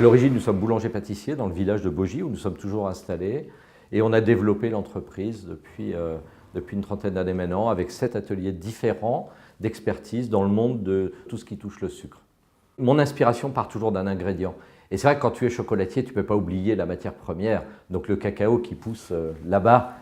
l'origine, nous sommes boulangers-pâtissiers dans le village de Bogy, où nous sommes toujours installés. Et on a développé l'entreprise depuis une trentaine d'années maintenant, avec 7 ateliers différents d'expertise dans le monde de tout ce qui touche le sucre. Mon inspiration part toujours d'un ingrédient. Et c'est vrai que quand tu es chocolatier, tu ne peux pas oublier la matière première, donc le cacao qui pousse là-bas.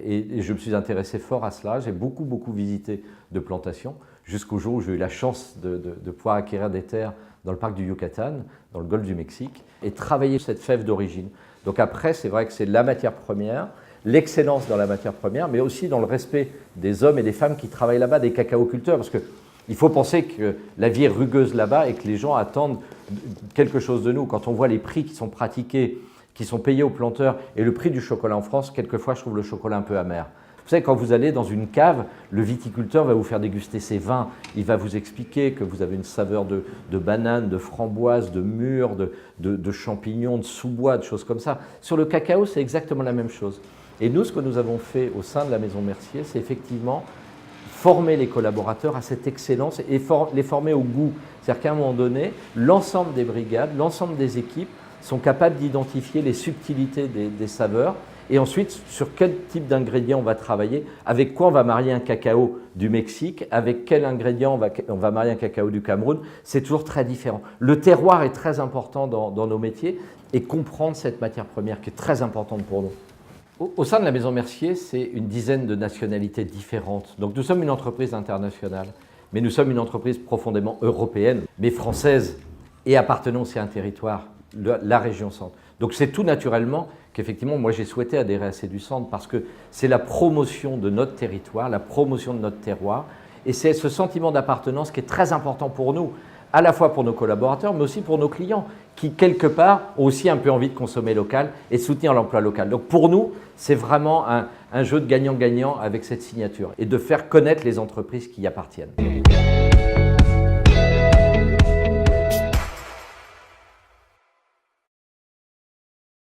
Et je me suis intéressé fort à cela. J'ai beaucoup visité de plantations, jusqu'au jour où j'ai eu la chance de pouvoir acquérir des terres dans le parc du Yucatan, dans le golfe du Mexique, et travailler cette fève d'origine. Donc après, c'est vrai que c'est la matière première, l'excellence dans la matière première, mais aussi dans le respect des hommes et des femmes qui travaillent là-bas, des cacaoculteurs, parce qu'il faut penser que la vie est rugueuse là-bas et que les gens attendent quelque chose de nous. Quand on voit les prix qui sont pratiqués, qui sont payés aux planteurs, et le prix du chocolat en France, quelquefois je trouve le chocolat un peu amer. Vous savez, quand vous allez dans une cave, le viticulteur va vous faire déguster ses vins. Il va vous expliquer que vous avez une saveur de banane, de framboise, de mûre, de champignons, de sous-bois, de choses comme ça. Sur le cacao, c'est exactement la même chose. Et nous, ce que nous avons fait au sein de la Maison Mercier, c'est effectivement former les collaborateurs à cette excellence et les former au goût. C'est-à-dire qu'à un moment donné, l'ensemble des brigades, l'ensemble des équipes sont capables d'identifier les subtilités des saveurs. Et ensuite, sur quel type d'ingrédient on va travailler, avec quoi on va marier un cacao du Mexique, avec quel ingrédient on va marier un cacao du Cameroun, c'est toujours très différent. Le terroir est très important dans nos métiers et comprendre cette matière première qui est très importante pour nous. Au sein de la Maison Mercier, c'est une dizaine de nationalités différentes. Donc nous sommes une entreprise internationale, mais nous sommes une entreprise profondément européenne, mais française et appartenant aussi à un territoire, la région Centre. Donc c'est tout naturellement qu'effectivement, moi j'ai souhaité adhérer à CEDU Centre parce que c'est la promotion de notre territoire, la promotion de notre terroir, et c'est ce sentiment d'appartenance qui est très important pour nous, à la fois pour nos collaborateurs, mais aussi pour nos clients, qui quelque part ont aussi un peu envie de consommer local et de soutenir l'emploi local. Donc pour nous, c'est vraiment un jeu de gagnant-gagnant avec cette signature et de faire connaître les entreprises qui y appartiennent.